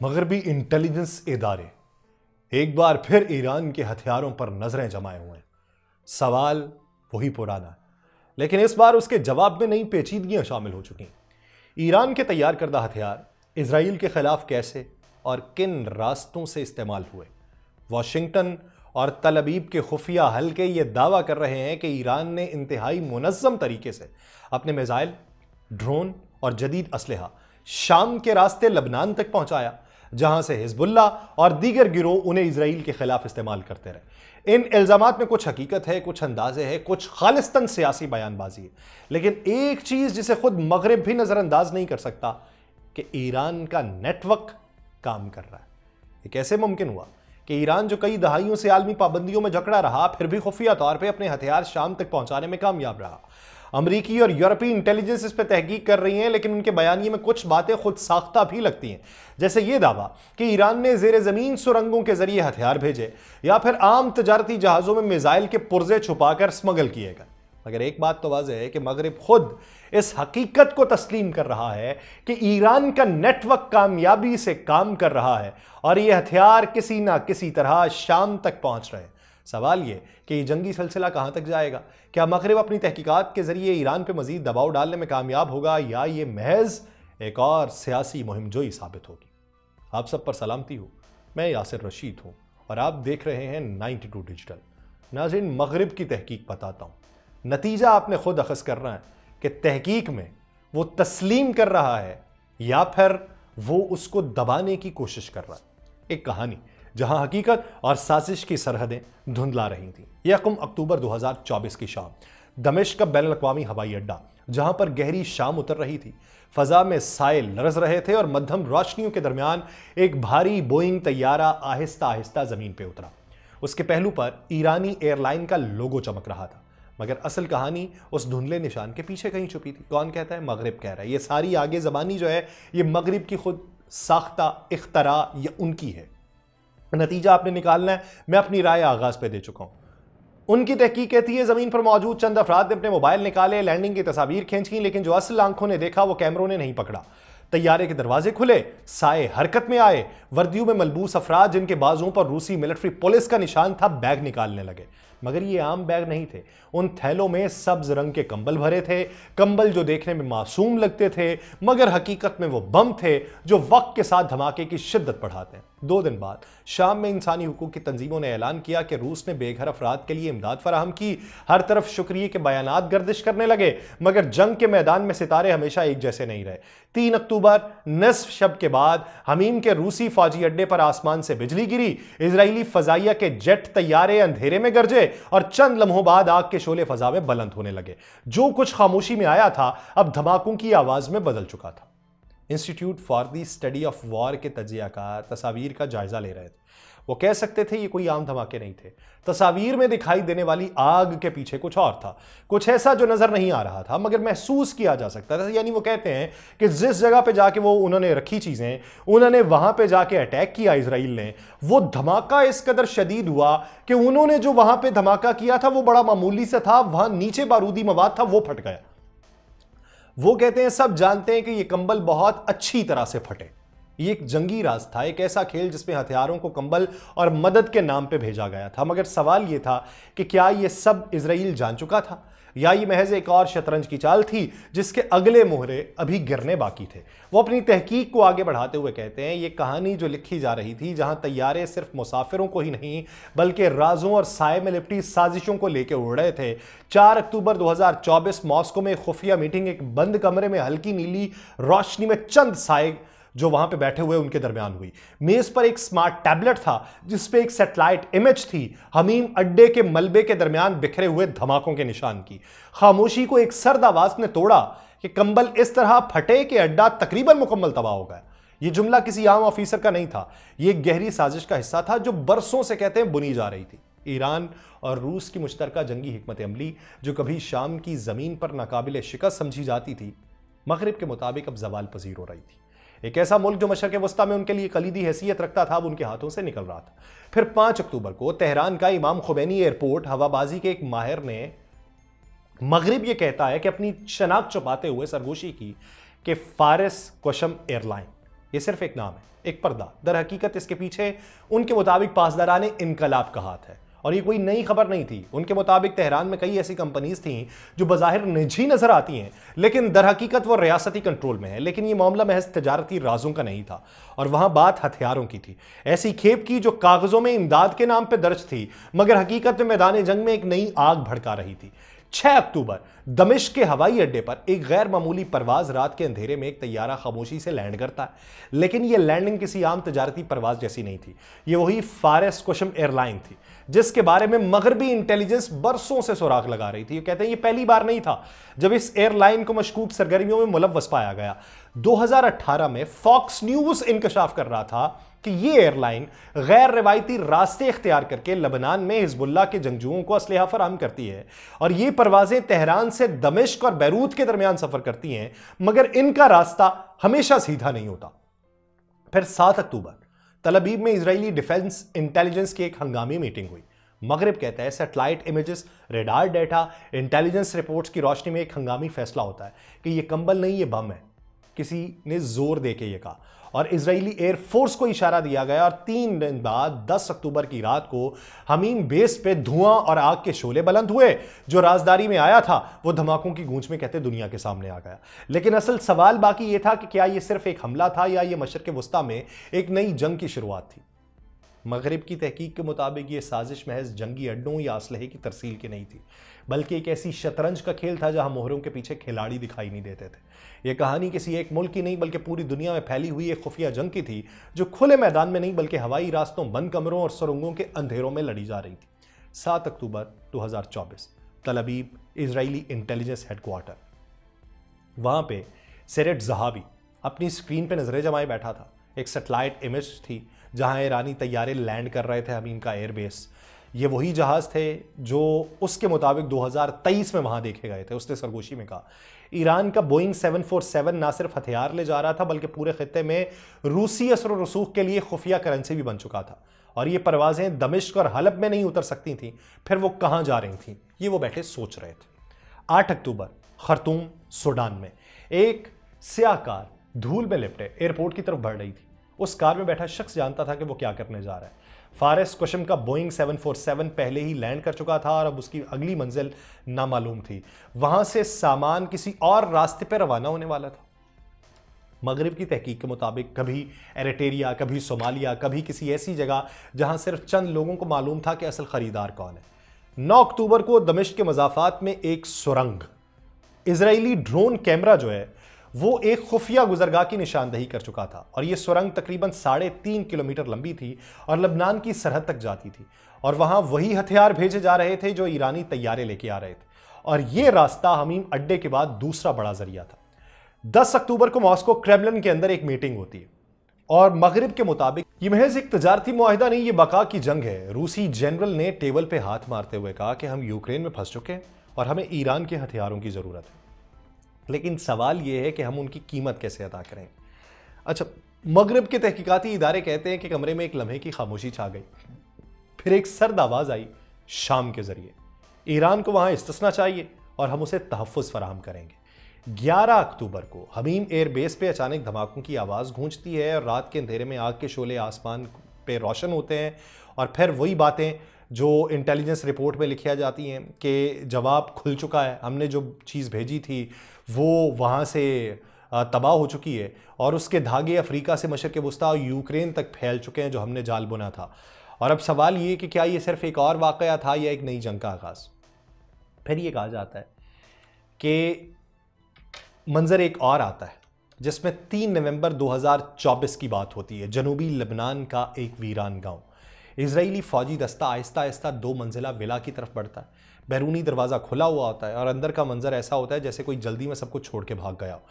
मगरबी इंटेलिजेंस इदारे एक बार फिर ईरान के हथियारों पर नजरें जमाए हुए हैं। सवाल वही पुराना है, लेकिन इस बार उसके जवाब में नई पेचीदगियां शामिल हो चुकी हैं। ईरान के तैयार करदा हथियार इजराइल के खिलाफ कैसे और किन रास्तों से इस्तेमाल हुए। वाशिंगटन और तल अबीब के खुफिया हल्के ये दावा कर रहे हैं कि ईरान ने इंतहाई मुनज़्ज़म तरीके से अपने मिसाइल, ड्रोन और जदीद असलहा शाम के रास्ते लबनान तक पहुंचाया, जहां से हिजबुल्ला और दीगर गिरोह उन्हें इजराइल के खिलाफ इस्तेमाल करते रहे। इन इल्जामात में कुछ हकीकत है, कुछ अंदाजे है, कुछ खालिस्तन सियासी बयानबाजी है, लेकिन एक चीज जिसे खुद मगरिब भी नजरअंदाज नहीं कर सकता कि ईरान का नेटवर्क काम कर रहा है। ये कैसे मुमकिन हुआ कि ईरान जो कई दहाइयों से आलमी पाबंदियों में जकड़ा रहा, फिर भी खुफिया तौर पर अपने हथियार शाम तक पहुंचाने में कामयाब रहा। अमरीकी और यूरोपीय इंटेलिजेंस इस पर तहकीक कर रही हैं, लेकिन उनके बयानिए में कुछ बातें खुद साख्ता भी लगती हैं, जैसे यह दावा कि ईरान ने जेर जमीन सुरंगों के जरिए हथियार भेजे या फिर आम तजारती जहाजों में मिसाइल के पुर्जे छुपाकर स्मगल किए गए। मगर एक बात तो वाज़ेह है कि मगरिब खुद इस हकीकत को तस्लीम कर रहा है कि ईरान का नेटवर्क कामयाबी से काम कर रहा है और यह हथियार किसी ना किसी तरह शाम तक पहुंच रहे हैं। सवाल यह कि यह जंगी सिलसिला कहां तक जाएगा। क्या मगरिब अपनी तहकीकात के जरिए ईरान पर मजीद दबाव डालने में कामयाब होगा या यह महज एक और सियासी मुहिमजोई साबित होगी। आप सब पर सलामती हो, मैं यासिर रशीद हूं और आप देख रहे हैं 92 डिजिटल। नाज़रीन, मगरिब की तहकीक बताता हूं, नतीजा आपने खुद अखज़ करना है कि तहकीक में वो तस्लीम कर रहा है या फिर वो उसको दबाने की कोशिश कर रहा है। एक कहानी जहां हकीकत और साजिश की सरहदें धुंधला रही थी। 1 अक्टूबर 2024 की शाम दमिश्क का बैनुल अक़वामी हवाई अड्डा, जहां पर गहरी शाम उतर रही थी, फजा में साए लरज रहे थे और मध्यम रोशनियों के दरमियान एक भारी बोइंग तैयारा आहिस्ता आहिस्ता जमीन पर उतरा। उसके पहलू पर ईरानी एयरलाइन का लोगो चमक रहा था, मगर असल कहानी उस धुंधले निशान के पीछे कहीं छुपी थी। कौन कहता है? मगरिब कह रहा है। ये सारी आगे जबानी जो है ये मगरिब की खुद साख्ता इख्तरा या उनकी है। नतीजा आपने निकालना है। मैं अपनी राय आगाज पे दे चुका हूं। उनकी तहकीक कहती है जमीन पर मौजूद चंद अफराद ने अपने मोबाइल निकाले, लैंडिंग की तस्वीर खींची, लेकिन जो असल आंखों ने देखा वो कैमरों ने नहीं पकड़ा। तैयारे के दरवाजे खुले, साए हरकत में आए, वर्दियों में मलबूस अफराद जिनके बाजुओं पर रूसी मिलिट्री पुलिस का निशान था बैग निकालने लगे। मगर ये आम बैग नहीं थे। उन थैलों में सब्ज रंग के कंबल भरे थे, कंबल जो देखने में मासूम लगते थे मगर हकीकत में वो बम थे जो वक्त के साथ धमाके की शिद्दत बढ़ाते हैं। 2 दिन बाद शाम में इंसानी हुकूक की तंजीमों ने ऐलान किया कि रूस ने बेघर अफराद के लिए इमदाद फराहम की। हर तरफ शुक्रिया के बयानात गर्दिश करने लगे, मगर जंग के मैदान में सितारे हमेशा एक जैसे नहीं रहे। 3 अक्टूबर निस्फ शब के बाद हमीम के रूसी फौजी अड्डे पर आसमान से बिजली गिरी, इजरायली फजाइया के जेट तैयारे अंधेरे में गरजे और चंद लम्हों बाद आग के शोले फजा में बुलंद होने लगे। जो कुछ खामोशी में आया था अब धमाकों की आवाज में बदल चुका था। Institute for the study of war के तजियाकार तस्वीर का जायजा ले रहे थे। वो कह सकते थे ये कोई आम धमाके नहीं थे। तस्वीर में दिखाई देने वाली आग के पीछे कुछ और था, कुछ ऐसा जो नजर नहीं आ रहा था मगर महसूस किया जा सकता था। यानी वो कहते हैं कि जिस जगह पे जाके वो उन्होंने रखी चीजें, उन्होंने वहां पे जाके अटैक किया इजराइल ने, वो धमाका इस कदर शदीद हुआ कि उन्होंने जो वहां पे धमाका किया था वो बड़ा मामूली सा था, वहां नीचे बारूदी मवाद था वो फट गया। वो कहते हैं सब जानते हैं कि ये कंबल बहुत अच्छी तरह से फटे। ये एक जंगी राज था, एक ऐसा खेल जिसमें हथियारों को कंबल और मदद के नाम पे भेजा गया था। मगर सवाल ये था कि क्या ये सब इजराइल जान चुका था या ये महज एक और शतरंज की चाल थी जिसके अगले मोहरे अभी गिरने बाकी थे। वो अपनी तहकीक को आगे बढ़ाते हुए कहते हैं ये कहानी जो लिखी जा रही थी, जहां तैयारे सिर्फ मुसाफिरों को ही नहीं बल्कि राजों और साए में लिपटी साजिशों को लेकर उड़ रहे थे। 4 अक्टूबर 2024 मॉस्को में खुफिया मीटिंग एक बंद कमरे में हल्की नीली रोशनी में चंद साए जो वहां पे बैठे हुए उनके दरमियान हुई। मेज पर एक स्मार्ट टैबलेट था जिसपे एक सैटेलाइट इमेज थी हमीम अड्डे के मलबे के दरमियान बिखरे हुए धमाकों के निशान की। खामोशी को एक सर्द आवाज ने तोड़ा कि कंबल इस तरह फटे कि अड्डा तकरीबन मुकम्मल तबाह हो गया। यह जुमला किसी आम ऑफिसर का नहीं था, यह एक गहरी साजिश का हिस्सा था जो बरसों से कहते हैं बुनी जा रही थी। ईरान और रूस की मुश्तरका जंगी हिकमत अमली जो कभी शाम की जमीन पर नाकाबिल शिकस्त समझी जाती थी, मगरिब के मुताबिक अब जवाल पजीर हो रही थी। एक ऐसा मुल्क जो मशरक़ वस्ता में उनके लिए कलीदी हैसियत रखता था अब उनके हाथों से निकल रहा था। फिर 5 अक्टूबर को तेहरान का इमाम खुमैनी एयरपोर्ट हवाबाजी के एक माहिर ने मगरिब ये कहता है कि अपनी शनाख्त छुपाते हुए सरगोशी की कि फारिस क्वशम एयरलाइन ये सिर्फ एक नाम है, एक पर्दा। दर हकीकत इसके पीछे उनके मुताबिक पासदाराने इनकलाब का हाथ है और ये कोई नई खबर नहीं थी। उनके मुताबिक तेहरान में कई ऐसी कंपनीज थीं जो बाज़ाहिर निजी नजर आती हैं, लेकिन दर हकीकत वो रियासती कंट्रोल में है। लेकिन ये मामला महज तजारती राजों का नहीं था और वहां बात हथियारों की थी, ऐसी खेप की जो कागजों में इमदाद के नाम पर दर्ज थी मगर हकीकत में मैदान जंग में एक नई आग भड़का रही थी। 6 अक्टूबर दमिश्क के हवाई अड्डे पर एक गैर मामूली परवाज रात के अंधेरे में एक तैयारा खामोशी से लैंड करता है, लेकिन यह लैंडिंग किसी आम तजारती परवाज जैसी नहीं थी। यह वही फारस कुशम एयरलाइन थी जिसके बारे में मगरबी इंटेलिजेंस बरसों से सुराग लगा रही थी। कहते हैं यह पहली बार नहीं था जब इस एयरलाइन को मशकूक सरगर्मियों में मुलव्वस पाया गया। 2018 में फॉक्स न्यूज इंकशाफ कर रहा था कि यह एयरलाइन गैर रिवायती रास्ते इख्तियार करके लबनान में हिजबुल्लाह के जंगजुओं को असलहा फराहम करती है और ये परवाजें तेहरान से दमिश्क और बैरूत के दरमियान सफर करती हैं, मगर इनका रास्ता हमेशा सीधा नहीं होता। फिर 7 अक्टूबर तल अबीब में इजरायली डिफेंस इंटेलिजेंस की एक हंगामी मीटिंग हुई। मगरिब कहता है satellite images, radar data, intelligence reports की रोशनी में एक हंगामी फैसला होता है कि यह कंबल नहीं, यह बम है। किसी ने जोर देके यह कहा और इजरायली एयरफोर्स को इशारा दिया गया और 3 दिन बाद 10 अक्टूबर की रात को हमीम बेस पे धुआं और आग के शोले बुलंद हुए। जो राजदारी में आया था वो धमाकों की गूंज में कहते दुनिया के सामने आ गया। लेकिन असल सवाल बाकी ये था कि क्या ये सिर्फ एक हमला था या ये मशरक़ वस्ता में एक नई जंग की शुरुआत थी। मगरिब की तहकीक के मुताबिक ये साजिश महज जंगी अड्डों या असलहे की तरसील की नहीं थी, बल्कि एक ऐसी शतरंज का खेल था जहां मोहरों के पीछे खिलाड़ी दिखाई नहीं देते थे। यह कहानी किसी एक मुल्क की नहीं बल्कि पूरी दुनिया में फैली हुई एक खुफिया जंग की थी जो खुले मैदान में नहीं बल्कि हवाई रास्तों, बंद कमरों और सुरंगों के अंधेरों में लड़ी जा रही थी। 7 अक्टूबर 2024 तल अबीब इजरायली इंटेलिजेंस हेडक्वार्टर। वहां पे सेरेट ज़हाबी अपनी स्क्रीन पर नजरें जमाए बैठा था। एक सैटेलाइट इमेज थी जहां ईरानी तैयारे लैंड कर रहे थे हमीम का एयरबेस। ये वही जहाज थे जो उसके मुताबिक 2023 में वहां देखे गए थे। उसने सरगोशी में कहा ईरान का बोइंग 747 ना सिर्फ हथियार ले जा रहा था बल्कि पूरे खित्ते में रूसी असर और रसूख के लिए खुफिया करेंसी भी बन चुका था और ये परवाजें दमिश्क और हलब में नहीं उतर सकती थीं। फिर वो कहां जा रही थीं ये वो बैठे सोच रहे थे। 8 अक्टूबर खर्तूम सूडान में एक स्याह कार धूल में लिपटे एयरपोर्ट की तरफ बढ़ रही थी। उस कार में बैठा शख्स जानता था कि वो क्या करने जा रहा है। फारस कुशम का बोइंग 747 पहले ही लैंड कर चुका था और अब उसकी अगली मंजिल नामालूम थी। वहां से सामान किसी और रास्ते पर रवाना होने वाला था। मगरिब की तहकीक के मुताबिक कभी एरिट्रिया, कभी सोमालिया, कभी किसी ऐसी जगह जहां सिर्फ चंद लोगों को मालूम था कि असल खरीदार कौन है। 9 अक्टूबर को दमिश्क के मज़ाफ़ात में एक सुरंग, इजरायली ड्रोन कैमरा जो है वो एक खुफिया गुजरगाह की निशानदही कर चुका था और यह सुरंग तकरीबन 3.5 किलोमीटर लंबी थी और लबनान की सरहद तक जाती थी और वहां वही हथियार भेजे जा रहे थे जो ईरानी तैयारे लेके आ रहे थे और यह रास्ता हमीम अड्डे के बाद दूसरा बड़ा जरिया था। 10 अक्टूबर को मॉस्को क्रेमलिन के अंदर एक मीटिंग होती है और मगरिब के मुताबिक यह महज एक तजारती मुआहिदा नहीं, ये बका की जंग है। रूसी जनरल ने टेबल पे हाथ मारते हुए कहा कि हम यूक्रेन में फंस चुके हैं और हमें ईरान के हथियारों की जरूरत है, लेकिन सवाल यह है कि हम उनकी कीमत कैसे अदा करें। अच्छा, मगरिब के तहकीकाती इदारे कहते हैं कि कमरे में एक लम्हे की खामोशी छा गई। फिर एक सर्द आवाज आई शाम के जरिए, ईरान को वहां इस्तिस्ना चाहिए और हम उसे तहफ़्फ़ुज़ फराहम करेंगे। 11 अक्टूबर को हमीम एयरबेस पे अचानक धमाकों की आवाज़ गूंजती है और रात के अंधेरे में आग के शोले आसमान पे रोशन होते हैं और फिर वही बातें जो इंटेलिजेंस रिपोर्ट में लिखी जाती हैं कि जवाब खुल चुका है, हमने जो चीज़ भेजी थी वो वहाँ से तबाह हो चुकी है और उसके धागे अफ्रीका से मशरक़ वस्ता और यूक्रेन तक फैल चुके हैं जो हमने जाल बुना था। और अब सवाल ये कि क्या ये सिर्फ एक और वाक़या था या एक नई जंग का आगाज़। फिर ये कहा जाता है कि मंजर एक और आता है जिसमें 3 नवंबर 2024 की बात होती है। जनूबी लेबनान का एक वीरान गाँव, इजरायली फौजी दस्ता आहिस्ता आहिस्ता 2 मंजिला विला की तरफ बढ़ता है। बैरूनी दरवाज़ा खुला हुआ होता है और अंदर का मंजर ऐसा होता है जैसे कोई जल्दी में सब कुछ छोड़ के भाग गया हो।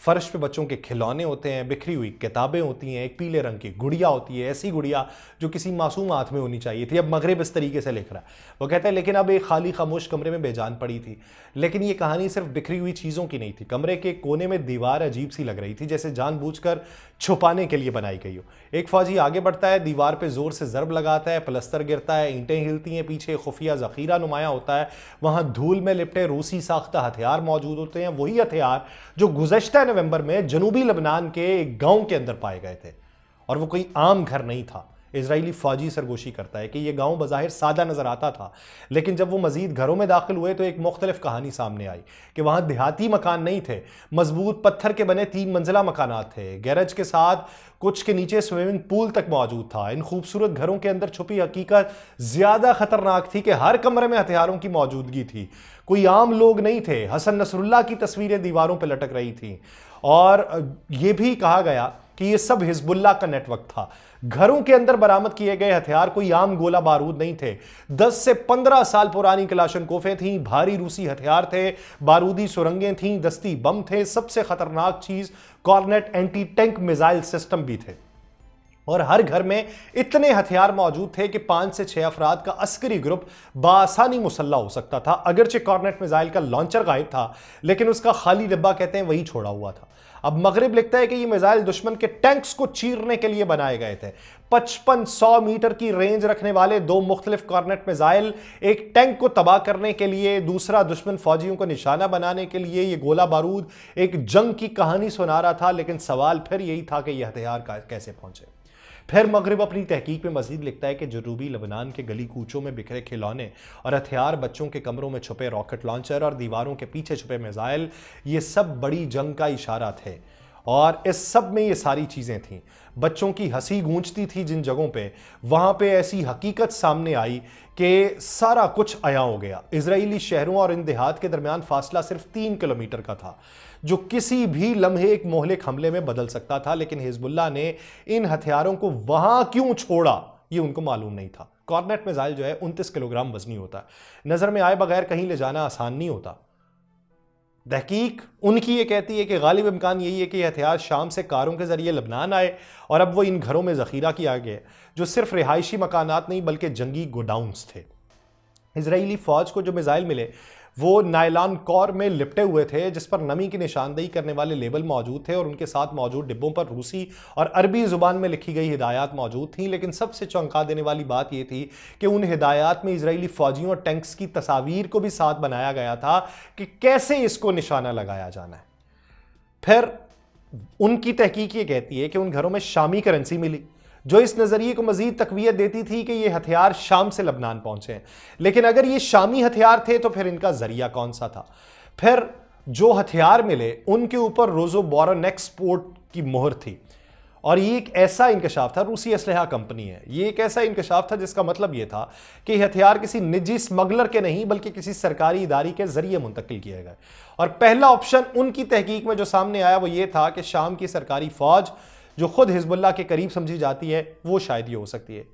फर्श पे बच्चों के खिलौने होते हैं, बिखरी हुई किताबें होती हैं, एक पीले रंग की गुड़िया होती है, ऐसी गुड़िया जो किसी मासूम हाथ में होनी चाहिए थी। अब मगरिब इस तरीके से लिख रहा है, वो कहता है लेकिन अब एक खाली खामोश कमरे में बेजान पड़ी थी। लेकिन ये कहानी सिर्फ बिखरी हुई चीज़ों की नहीं थी। कमरे के कोने में दीवार अजीब सी लग रही थी, जैसे जानबूझकर छुपाने के लिए बनाई गई हो। एक फौजी आगे बढ़ता है, दीवार पे जोर से ज़रब लगाता है, प्लस्तर गिरता है, ईंटें हिलती हैं, पीछे खुफिया ज़ख़ीरा नुमाया होता है। वहाँ धूल में लिपटे रूसी साख्ता हथियार मौजूद होते हैं, वही हथियार जो गुज़श्ता नवंबर में जनूबी लेबनान के एक गांव के अंदर पाए गए थे और वो कोई आम घर नहीं था। इजरायली फौजी सरगोशी करता है कि यह गांव बज़ाहिर सादा नजर आता था, लेकिन जब वो मजीद घरों में दाखिल हुए तो एक मुख्तलिफ कहानी सामने आई कि वहां देहाती मकान नहीं थे, मजबूत पत्थर के बने 3 मंजिला मकानात थे, गैरेज के साथ कुछ के नीचे स्विमिंग पूल तक मौजूद था। इन खूबसूरत घरों के अंदर छुपी हकीकत ज्यादा खतरनाक थी कि हर कमरे में हथियारों की मौजूदगी थी। कोई आम लोग नहीं थे। हसन नसरुल्लाह की तस्वीरें दीवारों पर लटक रही थी और यह भी कहा गया कि यह सब हिजबुल्लाह का नेटवर्क था। घरों के अंदर बरामद किए गए हथियार कोई आम गोला बारूद नहीं थे। 10 से 15 साल पुरानी कलाशनकोफें थीं, भारी रूसी हथियार थे, बारूदी सुरंगें थीं, दस्ती बम थे, सबसे खतरनाक चीज Kornet anti tank missile system भी थे। और हर घर में इतने हथियार मौजूद थे कि 5 से 6 अफराद का अस्करी ग्रुप बासानी मुसल्ला हो सकता था। अगरचे कॉर्नेट मिसाइल का लॉन्चर गायब था, लेकिन उसका खाली डिब्बा कहते हैं वही छोड़ा हुआ था। अब मगरिब लिखता है कि ये मिसाइल दुश्मन के टैंक्स को चीरने के लिए बनाए गए थे। 5500 मीटर की रेंज रखने वाले 2 मुख्तलिफ कॉर्नेट मिसाइल, एक टैंक को तबाह करने के लिए, दूसरा दुश्मन फौजियों को निशाना बनाने के लिए। ये गोला बारूद एक जंग की कहानी सुना रहा था, लेकिन सवाल फिर यही था कि यह हथियार कैसे पहुंचे। फिर मगरिब अपनी तहकीक में मजीद लिखता है कि जनूबी लेबनान के गली कूचों में बिखरे खिलौने और हथियार, बच्चों के कमरों में छुपे रॉकेट लॉन्चर और दीवारों के पीछे छुपे मिसाइल, ये सब बड़ी जंग का इशारा थे। और इस सब में ये सारी चीज़ें थीं। बच्चों की हंसी गूंजती थी जिन जगहों पे, वहाँ पे ऐसी हकीकत सामने आई कि सारा कुछ आया हो गया। इजरायली शहरों और इन देहात के दरमियान फासला सिर्फ 3 किलोमीटर का था, जो किसी भी लम्हे एक मोहलिक हमले में बदल सकता था। लेकिन हिजबुल्लाह ने इन हथियारों को वहां क्यों छोड़ा, ये उनको मालूम नहीं था। कॉर्नेट मिसाइल जो है 29 किलोग्राम वजनी होता है। नजर में आए बगैर कहीं ले जाना आसान नहीं होता। तहकीक उनकी ये कहती है कि गालिब इम्कान यही है कि यह हथियार शाम से कारों के जरिए लबनान आए और अब वो इन घरों में जखीरा किया गया, जो सिर्फ रिहायशी मकानात नहीं बल्कि जंगी गोडाउन्स थे। इजरायली फौज को जो मिसाइल मिले वो नायलॉन कोर में लिपटे हुए थे, जिस पर नमी की निशानदेही करने वाले लेबल मौजूद थे और उनके साथ मौजूद डिब्बों पर रूसी और अरबी जुबान में लिखी गई हिदायत मौजूद थीं। लेकिन सबसे चौंका देने वाली बात यह थी कि उन हिदायत में इजरायली फौजियों और टैंक्स की तस्वीर को भी साथ बनाया गया था कि कैसे इसको निशाना लगाया जाना है। फिर उनकी तहकीक ये कहती है कि उन घरों में शामी करेंसी मिली, जो इस नजरिए को मजीद तकवीत देती थी कि ये हथियार शाम से लबनान पहुंचे हैं। लेकिन अगर ये शामी हथियार थे तो फिर इनका जरिया कौन सा था? फिर जो हथियार मिले उनके ऊपर रोजोबोरन एक्सपोर्ट की मोहर थी और ये एक ऐसा इंकशाफ था, रूसी असलहा कंपनी है, ये एक ऐसा इंकशाफ था जिसका मतलब ये था कि हथियार किसी निजी स्मगलर के नहीं बल्कि किसी सरकारी इदारे के जरिए मुंतकिल किए गए। और पहला ऑप्शन उनकी तहकीक में जो सामने आया वो ये था कि शाम की सरकारी फौज, जो खुद हिजबुल्लाह के करीब समझी जाती है, वो शायद ये हो सकती है।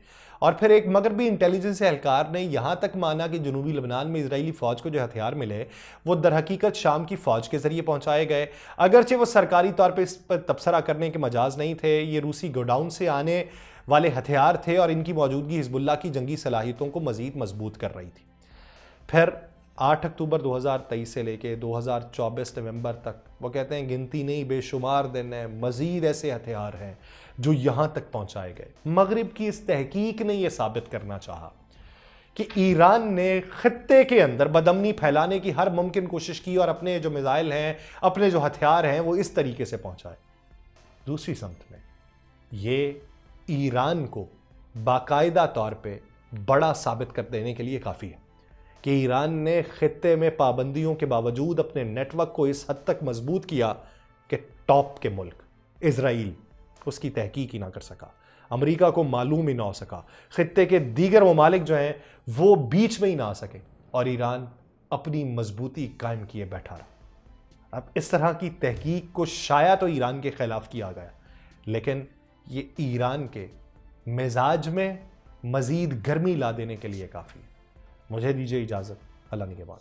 और फिर एक मगरबी इंटेलिजेंस एहलकार ने यहां तक माना कि जनूबी लेबनान में इजरायली फौज को जो हथियार मिले वो दरहकीकत शाम की फौज के जरिए पहुंचाए गए, अगरचे वो सरकारी तौर पर इस पर तबसरा करने के मजाज नहीं थे। ये रूसी गोडाउन से आने वाले हथियार थे और इनकी मौजूदगी हिजबुल्लाह की जंगी सलाहियतों को मजीद मजबूत कर रही थी। फिर 8 अक्टूबर 2023 से लेके 2024 नवंबर तक, वो कहते हैं गिनती नहीं बेशुमार दिन है, मजीद ऐसे हथियार हैं जो यहां तक पहुंचाए गए। मगरिब की इस तहकीक ने यह साबित करना चाहा कि ईरान ने खित्ते के अंदर बदअमनी फैलाने की हर मुमकिन कोशिश की और अपने जो मिसाइल हैं, अपने जो हथियार हैं, वो इस तरीके से पहुंचाए। दूसरी समत में ये ईरान को बाकायदा तौर पर बड़ा साबित कर देने के लिए काफ़ी है कि ईरान ने खित्ते में पाबंदियों के बावजूद अपने नेटवर्क को इस हद तक मजबूत किया कि टॉप के मुल्क इजराइल उसकी तहकीक ही ना कर सका, अमेरिका को मालूम ही ना हो सका, खित्ते के दीगर ममालिक जो हैं वो बीच में ही ना आ सके और ईरान अपनी मजबूती कायम किए बैठा रहा। अब इस तरह की तहकीक को शाया तो ईरान के खिलाफ किया गया, लेकिन ये ईरान के मिजाज में मजीद गर्मी ला देने के लिए काफ़ी है। मुझे दीजिए इजाज़त, अल्लाह के बाद।